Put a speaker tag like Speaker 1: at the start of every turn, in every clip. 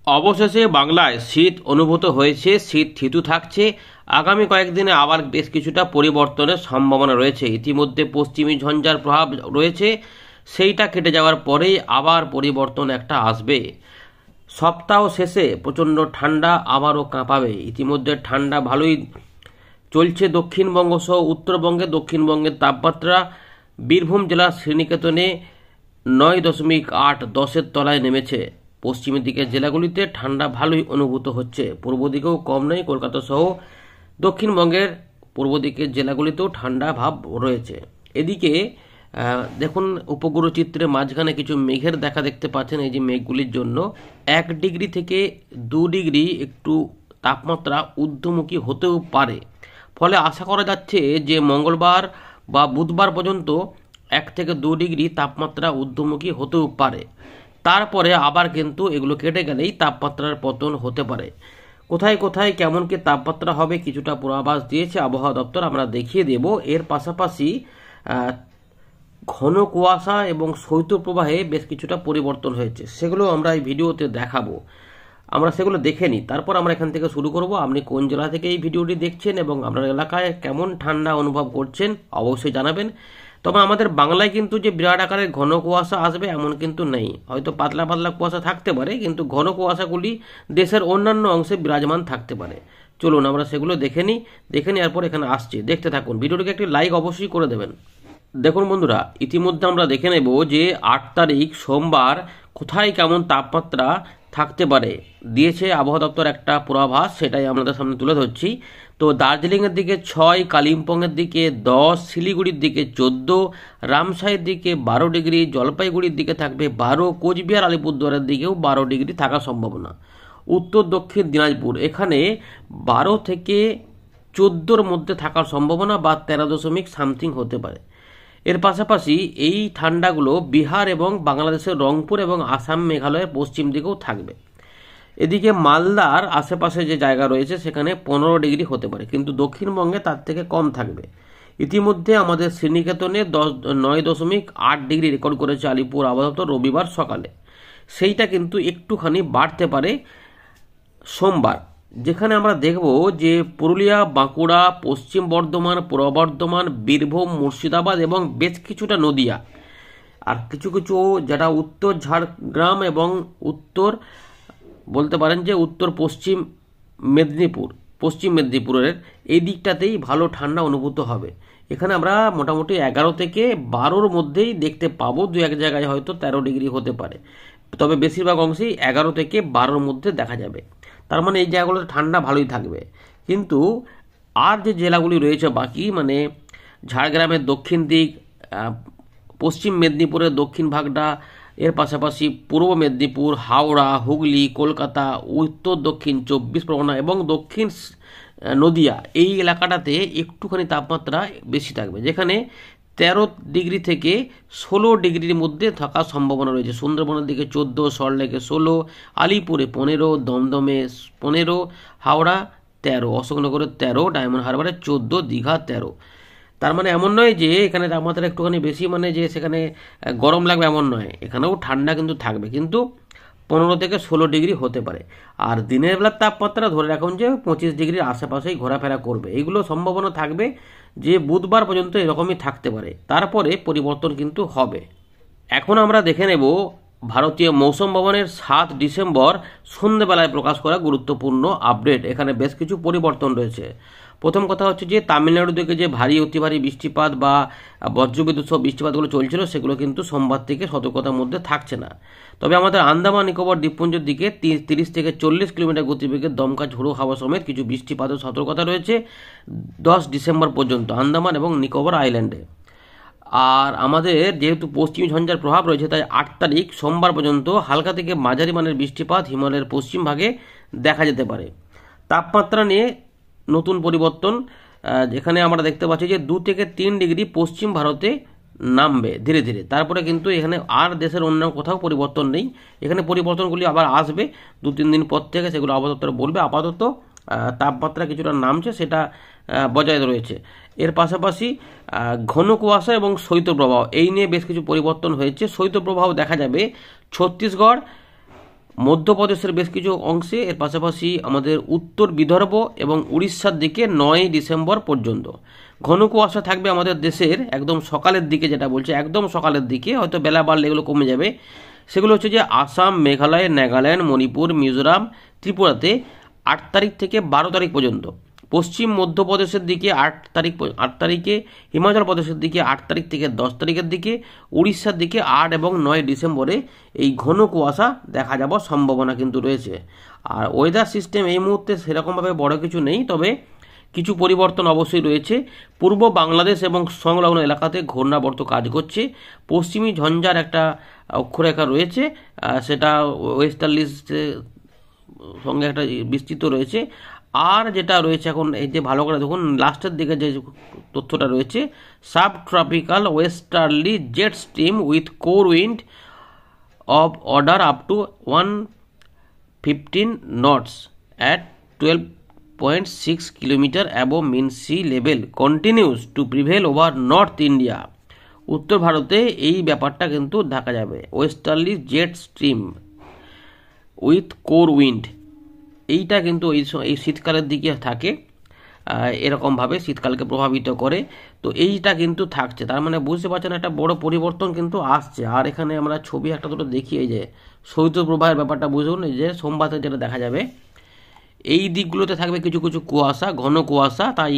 Speaker 1: অবশেষে বাংলায় শীত অনুভূত হয়েছে, শীত থিতু থাকছে। আগামী কয়েকদিনে আবার বেশ কিছুটা পরিবর্তনের সম্ভাবনা রয়েছে। ইতিমধ্যে পশ্চিমী ঝঞ্ঝার প্রভাব রয়েছে, সেইটা কেটে যাওয়ার পরেই আবার পরিবর্তন একটা আসবে। সপ্তাহ শেষে প্রচণ্ড ঠান্ডা আবারও কাঁপাবে। ইতিমধ্যে ঠান্ডা ভালোই চলছে দক্ষিণবঙ্গ সহ উত্তরবঙ্গে। দক্ষিণবঙ্গের তাপমাত্রা বীরভূম জেলার শ্রীনিকেতনে 9.8-10-এর তলায় নেমেছে। পশ্চিমের দিকের জেলাগুলিতে ঠান্ডা ভালোই অনুভূত হচ্ছে। পূর্ব দিকেও কম নেই, কলকাতা সহ দক্ষিণবঙ্গের পূর্ব দিকের জেলাগুলিতেও ঠান্ডা ভাব রয়েছে। এদিকে দেখুন, উপগ্রহ চিত্রে মাঝখানে কিছু মেঘের দেখা দেখতে পাচ্ছেন। এই যে মেঘগুলির জন্য 1 ডিগ্রি থেকে 2 ডিগ্রি একটু তাপমাত্রা ঊর্ধ্বমুখী হতেও পারে। ফলে আশা করা যাচ্ছে যে মঙ্গলবার বা বুধবার পর্যন্ত 1 থেকে 2 ডিগ্রি তাপমাত্রা ঊর্ধ্বমুখী হতেও পারে। তারপরে আবার কিন্তু এগুলো কেটে গেলেই তাপমাত্রার পতন হতে পারে। কোথায় কোথায় কেমন কি তাপমাত্রা হবে কিছুটা পূর্বাভাস দিয়েছে আবহাওয়া দপ্তর, আমরা দেখিয়ে দেব। এর পাশাপাশি ঘন কুয়াশা এবং শৈত্যপ্রবাহে বেশ কিছুটা পরিবর্তন হয়েছে, সেগুলো আমরা এই ভিডিওতে দেখাবো। আমরা সেগুলো দেখে নিই, তারপর আমরা এখান থেকে শুরু করব। আপনি কোন জেলা থেকে এই ভিডিওটি দেখছেন এবং আপনার এলাকায় কেমন ঠান্ডা অনুভব করছেন অবশ্যই জানাবেন। তবে আমাদের বাংলায় কিন্তু যে বিরাট আকারের ঘন কুয়াশা আসবে এমন কিন্তু নেই। হয়তো পাতলা পাতলা কুয়াশা থাকতে পারে, কিন্তু ঘন কুয়াশাগুলি দেশের অন্যান্য অংশে বিরাজমান থাকতে পারে। চলুন আমরা সেগুলো দেখে নিই। দেখে নেওয়ার পর এখানে আসছে, দেখতে থাকুন। ভিডিওটিকে একটি লাইক অবশ্যই করে দেবেন। দেখুন বন্ধুরা, ইতিমধ্যে আমরা দেখে নেব যে 8 তারিখ সোমবার কোথায় কেমন তাপমাত্রা থাকতে পারে। দিয়েছে আবহাওয়া দপ্তর একটা পূর্বাভাস, সেটাই আপনাদের সামনে তুলে ধরছি। তো দার্জিলিংয়ের দিকে 6, কালিম্পংয়ের দিকে 10, শিলিগুড়ির দিকে 14, রামসাইয়ের দিকে 12 ডিগ্রি, জলপাইগুড়ির দিকে থাকবে 12, কোচবিহার আলিপুরদুয়ারের দিকেও 12 ডিগ্রি থাকার সম্ভাবনা। উত্তর দক্ষিণ দিনাজপুর এখানে 12 থেকে 14-র মধ্যে থাকার সম্ভাবনা বা 13 হতে পারে। এর পাশাপাশি এই ঠান্ডাগুলো বিহার এবং বাংলাদেশের রংপুর এবং আসাম মেঘালয়ের পশ্চিম দিকেও থাকবে। এদিকে মালদার আশেপাশে যে জায়গা রয়েছে সেখানে 15 ডিগ্রি হতে পারে, কিন্তু দক্ষিণবঙ্গে তার থেকে কম থাকবে। ইতিমধ্যে আমাদের শ্রীনিকেতনে 9.8 ডিগ্রি রেকর্ড করেছে আলিপুর আবহাওয়া দপ্তর রবিবার সকালে। সেইটা কিন্তু একটুখানি বাড়তে পারে সোমবার, যেখানে আমরা দেখব যে পুরুলিয়া, বাঁকুড়া, পশ্চিম বর্ধমান, পূর্ব বর্ধমান, বীরভূম, মুর্শিদাবাদ এবং বেশ কিছুটা নদিয়া, আর কিছু কিছু যেটা উত্তর ঝাড়গ্রাম এবং উত্তর বলতে পারেন যে উত্তর পশ্চিম মেদিনীপুরের এই দিকটাতেই ভালো ঠান্ডা অনুভূত হবে। এখানে আমরা মোটামুটি 11 থেকে 12-র মধ্যেই দেখতে পাবো। 2-1 জায়গায় হয়তো 13 ডিগ্রি হতে পারে, তবে বেশিরভাগ অংশেই 11 থেকে 12-র মধ্যে দেখা যাবে। তার মানে এই জায়গাগুলোতে ঠান্ডা ভালোই থাকবে। কিন্তু আর যে জেলাগুলি রয়েছে বাকি, মানে ঝাড়গ্রামের দক্ষিণ দিক, পশ্চিম মেদিনীপুরের দক্ষিণ ভাগটা, এর পাশাপাশি পূর্ব মেদিনীপুর, হাওড়া, হুগলি, কলকাতা, উত্তর দক্ষিণ 24 পরগনা এবং দক্ষিণ নদিয়া, এই এলাকাটাতে একটুখানি তাপমাত্রা বেশি থাকবে, যেখানে 13 ডিগ্রি থেকে 16 ডিগ্রির মধ্যে থাকার সম্ভাবনা রয়েছে। সুন্দরবনের দিকে 14, সল্টলেকে 16, আলিপুরে 15, দমদমে 15, হাওড়া 13, অশোকনগরে 13, ডায়মন্ড হারবারে 14, দীঘা 13। তার মানে এমন নয় যে এখানে তাপমাত্রা একটুখানি বেশি মানে যে সেখানে গরম লাগবে এমন নয়, এখানেও ঠান্ডা কিন্তু থাকবে, কিন্তু 15 থেকে 16 ডিগ্রি হতে পারে। আর দিনের বেলার তাপমাত্রা ধরে রাখুন যে 25 ডিগ্রির আশেপাশেই ঘোরাফেরা করবে। এইগুলো সম্ভাবনা থাকবে যে বুধবার পর্যন্ত এরকমই থাকতে পারে, তারপরে পরিবর্তন কিন্তু হবে। এখন আমরা দেখে নেব ভারতীয় মৌসুম ভবনের 7 ডিসেম্বর সন্ধ্যেবেলায় প্রকাশ করা গুরুত্বপূর্ণ আপডেট। এখানে বেশ কিছু পরিবর্তন রয়েছে। প্রথম কথা হচ্ছে যে তামিলনাড়ু দিকে যে ভারী অতি ভারী বৃষ্টিপাত বা বজ্রবিদ্যুৎ সহ বৃষ্টিপাতগুলো চলছিল সেগুলো কিন্তু সোমবার থেকে সতর্কতার মধ্যে থাকছে না। তবে আমাদের আন্দামান নিকোবর দ্বীপপুঞ্জের দিকে 30 থেকে 40 কিলোমিটার গতিবেগে দমকা ঝোড়ো হাওয়া সমেত কিছু বৃষ্টিপাতের সতর্কতা রয়েছে 10 ডিসেম্বর পর্যন্ত আন্দামান এবং নিকোবর আইল্যান্ডে। আর আমাদের যেহেতু পশ্চিমী ঝঞ্ঝার প্রভাব রয়েছে, তাই 8 তারিখ সোমবার পর্যন্ত হালকা থেকে মাঝারি মানের বৃষ্টিপাত হিমালয়ের পশ্চিম ভাগে দেখা যেতে পারে। তাপমাত্রা নিয়ে নতুন পরিবর্তন, যেখানে আমরা দেখতে পাচ্ছি যে 2 থেকে 3 ডিগ্রি পশ্চিম ভারতে নামবে ধীরে ধীরে। তারপরে কিন্তু এখানে আর দেশের অন্য কোথাও পরিবর্তন নেই। এখানে পরিবর্তনগুলি আবার আসবে 2-3 দিন পর থেকে, সেগুলো আবহাওয়া দপ্তর বলবে। আপাতত তাপমাত্রা কিছুটা নামছে, সেটা বজায় রয়েছে। এর পাশাপাশি ঘন কুয়াশা এবং শৈত্যপ্রবাহ এই নিয়ে বেশ কিছু পরিবর্তন হয়েছে। শৈত্যপ্রবাহ দেখা যাবে ছত্তিশগড়, মধ্যপ্রদেশের বেশ কিছু অংশে, এর পাশাপাশি আমাদের উত্তর বিদর্ভ এবং উড়িষ্যার দিকে 9 ডিসেম্বর পর্যন্ত ঘন কুয়াশা থাকবে আমাদের দেশের একদম সকালের দিকে, যেটা বলছে একদম সকালের দিকে, হয়তো বেলা বাড়লে এগুলো কমে যাবে। সেগুলো হচ্ছে যে আসাম, মেঘালয়, নাগাল্যান্ড, মণিপুর, মিজোরাম, ত্রিপুরাতে 8 তারিখ থেকে 12 তারিখ পর্যন্ত, পশ্চিম মধ্যপ্রদেশের দিকে 8 তারিখে, হিমাচল প্রদেশের দিকে 8 তারিখ থেকে 10 তারিখের দিকে, উড়িষ্যার দিকে 8 এবং 9 ডিসেম্বরে এই ঘন কুয়াশা দেখা যাওয়ার সম্ভাবনা কিন্তু রয়েছে। আর ওয়েদার সিস্টেম এই মুহূর্তে সেরকমভাবে বড় কিছু নেই, তবে কিছু পরিবর্তন অবশ্যই রয়েছে। পূর্ব বাংলাদেশ এবং সংলগ্ন এলাকাতে ঘূর্ণাবর্ত কাজ করছে। পশ্চিমী ঝঞ্ঝার একটা অক্ষরেখা রয়েছে, সেটা ওয়েস্টার্লির সঙ্গে একটা বিস্তৃত রয়েছে। আর যেটা রয়েছে এখন, এই যে ভালো করে দেখুন লাস্টের দিকে যে তথ্যটা রয়েছে, sub tropical westerly jet stream with core wind of order up to 115 knots at 12.6 kilometer above mean sea level continues to prevail over North India। উত্তর ভারতে এই ব্যাপারটা কিন্তু দেখা যাবে। Westerly jet stream with core wind, এইটা কিন্তু এই শীতকালের দিকে থাকে, এরকমভাবে শীতকালকে প্রভাবিত করে। তো এইটা কিন্তু থাকছে, তার মানে বুঝতে পারছেন একটা বড় পরিবর্তন কিন্তু আসছে। আর এখানে আমরা ছবি একটা দুটো দেখি, এই যে শৈত্যপ্রবাহের ব্যাপারটা বুঝুন। এই যে সোমবার থেকে যেটা দেখা যাবে, এই দিকগুলোতে থাকবে কিছু কিছু কুয়াশা, ঘন কুয়াশা। তাই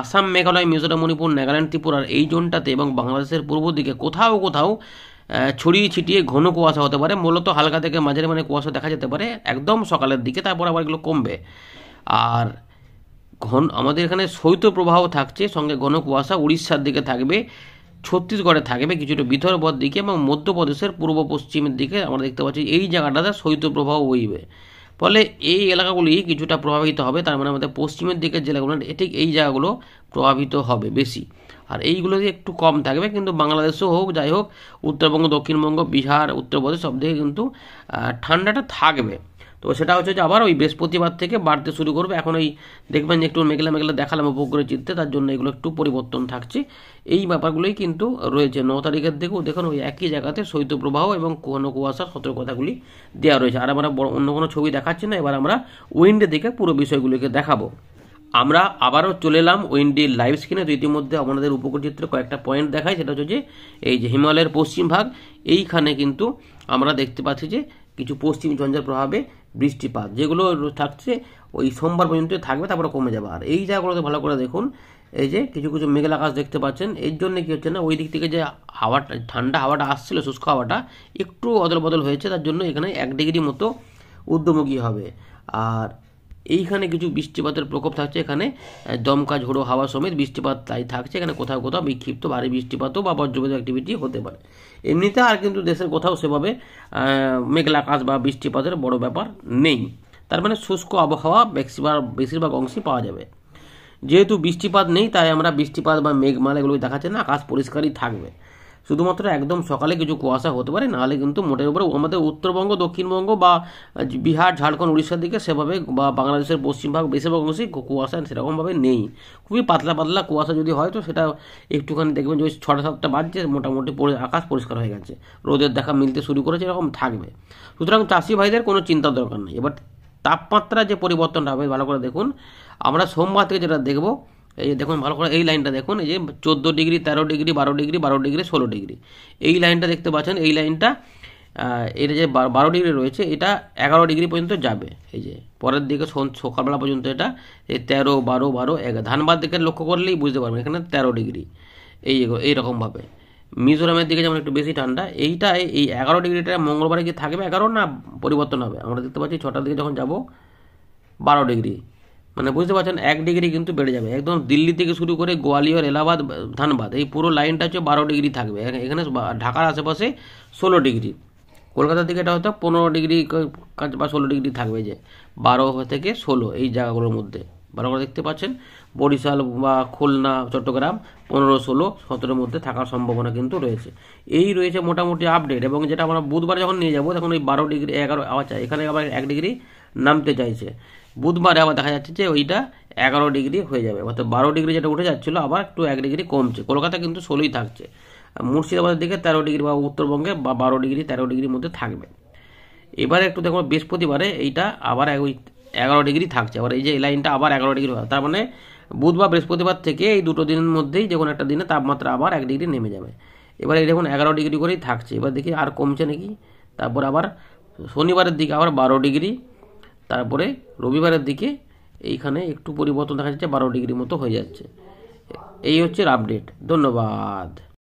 Speaker 1: আসাম, মেঘালয়, মিজোরাম, মণিপুর, নাগাল্যান্ড, ত্রিপুরার এই জোনটাতে এবং বাংলাদেশের পূর্ব দিকে কোথাও কোথাও ছড়িয়ে ছিটিয়ে ঘন কুয়াশা হতে পারে। মূলত হালকা থেকে মাঝারি মানে কুয়াশা দেখা যেতে পারে একদম সকালের দিকে, তারপর আবার এগুলো কমবে। আর আমাদের এখানে শৈত্যপ্রবাহ থাকছে, সঙ্গে ঘন কুয়াশা উড়িষ্যার দিকে থাকবে, ছত্তিশগড়ে থাকবে, কিছুটা বিদর্ভর দিকে এবং মধ্যপ্রদেশের পূর্ব পশ্চিমের দিকে আমরা দেখতে পাচ্ছি এই জায়গাটাতে শৈত্যপ্রবাহ বইবে। ফলে এই এলাকাগুলি কিছুটা প্রভাবিত হবে। তার মানে আমাদের পশ্চিমের দিকের জেলাগুলো ঠিক এই জায়গাগুলো প্রভাবিত হবে বেশি, আর এইগুলোতে একটু কম থাকবে। কিন্তু বাংলাদেশেও হোক, যাই হোক, উত্তরবঙ্গ, দক্ষিণবঙ্গ, বিহার, উত্তরপ্রদেশ সব দিকে কিন্তু ঠান্ডাটা থাকবে। তো সেটা হচ্ছে যে আবার ওই বৃহস্পতিবার থেকে বাড়তে শুরু করবে। এখন ওই দেখবেন যে একটু মেঘলা মেঘলা দেখালাম উপগ্রহ চিত্রে, তার জন্য এগুলো একটু পরিবর্তন থাকছে। এই ব্যাপারগুলোই কিন্তু রয়েছে। 9 তারিখের দিকেও দেখুন ওই একই জায়গাতে শৈত্যপ্রবাহ এবং ঘন কুয়াশার সতর্কতাগুলি দেওয়া রয়েছে। আর আমরা অন্য কোনো ছবি দেখাচ্ছি না, এবার আমরা উইন্ডের দিকে পুরো বিষয়গুলিকে দেখাবো। আমরা আবারও চলে এলাম উইন্ডির লাইভ স্ক্রিনে। তো ইতিমধ্যে আমাদের উপগ্রহ চিত্রে কয়েকটা পয়েন্ট দেখায়, সেটা হচ্ছে যে এই যে হিমালয়ের পশ্চিম ভাগ, এইখানে কিন্তু আমরা দেখতে পাচ্ছি যে কিছু পশ্চিম ঝঞ্ঝার প্রভাবে বৃষ্টিপাত যেগুলো থাকছে ওই সোমবার পর্যন্ত থাকবে, তারপরে কমে যাবে। আর এই জায়গাগুলোতে ভালো করে দেখুন, এই যে কিছু কিছু মেঘলা আকাশ দেখতে পাচ্ছেন। এর জন্য কি হচ্ছে না, ওই দিক থেকে যে হাওয়াটা, ঠান্ডা হাওয়াটা আসছিল, শুষ্ক হাওয়াটা একটু অদল বদল হয়েছে, তার জন্য এখানে 1 ডিগ্রি মতো ঊর্ধ্বমুখী হবে। আর এইখানে কিছু বৃষ্টিপাতের প্রকোপ থাকছে, এখানে দমকা ঝোড়ো হাওয়া সমেত বৃষ্টিপাত তাই থাকছে। এখানে কোথাও কোথাও বিক্ষিপ্ত ভারী বৃষ্টিপাতও বা বজ্রপাত অ্যাক্টিভিটি হতে পারে। এমনিতে আর কিন্তু দেশের কোথাও সেভাবে মেঘলা আকাশ বা বৃষ্টিপাতের বড় ব্যাপার নেই। তার মানে শুষ্ক আবহাওয়া বেশিরভাগ অংশে পাওয়া যাবে। যেহেতু বৃষ্টিপাত নেই, তাই আমরা বৃষ্টিপাত বা মেঘমালা এগুলো দেখাচ্ছে না, আকাশ পরিষ্কারই থাকবে। শুধুমাত্র একদম সকালে কিছু কুয়াশা হতে পারে, নাহলে কিন্তু মোটের উপরে আমাদের উত্তরবঙ্গ, দক্ষিণবঙ্গ বা বিহার, ঝাড়খণ্ড, উড়িষ্যার দিকে সেভাবে, বা বাংলাদেশের পশ্চিমভাগ বেশিরভাগ অংশে কুয়াশা সেরকমভাবে নেই। খুবই পাতলা পাতলা কুয়াশা যদি হয়, তো সেটা একটুখানি দেখবেন যে 6-7টা বাজছে, মোটামুটি আকাশ পরিষ্কার হয়ে গেছে, রোদের দেখা মিলতে শুরু করেছে, এরকম থাকবে। সুতরাং চাষি ভাইদের কোনো চিন্তার দরকার নেই। এবার তাপমাত্রা যে পরিবর্তনটা হবে ভালো করে দেখুন। আমরা সোমবার থেকে যেটা দেখবো, এই দেখুন ভালো করে এই লাইনটা দেখুন, এই যে 14 degree, 13 degree, 12 degree, 12 degree, 16 degree, এই লাইনটা দেখতে পাচ্ছেন। এই লাইনটা এটা যে 12 ডিগ্রি রয়েছে, এটা 11 ডিগ্রি পর্যন্ত যাবে। এই যে পরের দিকে সকালবেলা পর্যন্ত এটা এই 13, 12, 12, 11, ধানবাদ দিকে লক্ষ্য করলেই বুঝতে পারবেন এখানে 13 ডিগ্রি। এইরকমভাবে মিজোরামের দিকে যেমন একটু বেশি ঠান্ডা, এইটা এই 11 ডিগ্রিটা মঙ্গলবারে কি থাকবে 11 না পরিবর্তন হবে? আমরা দেখতে পাচ্ছি 6টার দিকে যখন যাব 12 ডিগ্রি, মানে বুঝতে পারছেন 1 ডিগ্রি কিন্তু বেড়ে যাবে। একদম দিল্লি থেকে শুরু করে গোয়ালিয়র, এলাহাবাদ, ধানবাদ এই পুরো লাইনটা হচ্ছে 12 ডিগ্রি থাকবে। এখানে ঢাকার আশেপাশে 16 ডিগ্রি, কলকাতার দিকে এটা হয়তো 15 ডিগ্রি বা 16 ডিগ্রি থাকবে, যে 12 থেকে 16 এই জায়গাগুলোর মধ্যে ভালো করে দেখতে পাচ্ছেন। বরিশাল বা খুলনা, চট্টগ্রাম 15, 16, 17 মধ্যে থাকার সম্ভাবনা কিন্তু রয়েছে। এই রয়েছে মোটামুটি আপডেট। এবং যেটা আমরা বুধবার যখন নিয়ে যাবো, তখন ওই 12 ডিগ্রি 11 আচ্ছা এখানে আবার 1 ডিগ্রি নামতে চাইছে। বুধবারে আবার দেখা যাচ্ছে যে ওইটা 11 ডিগ্রি হয়ে যাবে, অর্থাৎ 12 ডিগ্রি যেটা উঠে যাচ্ছিল আবার একটু 1 ডিগ্রি কমছে। কলকাতা কিন্তু 16ই থাকছে। মুর্শিদাবাদের দিকে 13 ডিগ্রি বা উত্তরবঙ্গে 12 ডিগ্রি 13 ডিগ্রির মধ্যে থাকবে। এবারে একটু দেখো বৃহস্পতিবারে এইটা আবার ওই 11 ডিগ্রি থাকছে, আবার এই যে এই লাইনটা আবার 11 ডিগ্রি, তার মানে বুধবার বৃহস্পতিবার থেকে এই দুটো দিনের মধ্যেই যে কোনো একটা দিনে তাপমাত্রা আবার 1 ডিগ্রি নেমে যাবে। এবার এই দেখুন 11 ডিগ্রি করেই থাকছে, এবার দেখি আর কমছে নাকি। তারপর আবার শনিবারের দিকে আবার 12 ডিগ্রি, তারপরে রবিবারের দিকে এইখানে একটু পরিবর্তন দেখা যাচ্ছে, 12 ডিগ্রি মতো হয়ে যাচ্ছে। এই হচ্ছে আপডেট। ধন্যবাদ।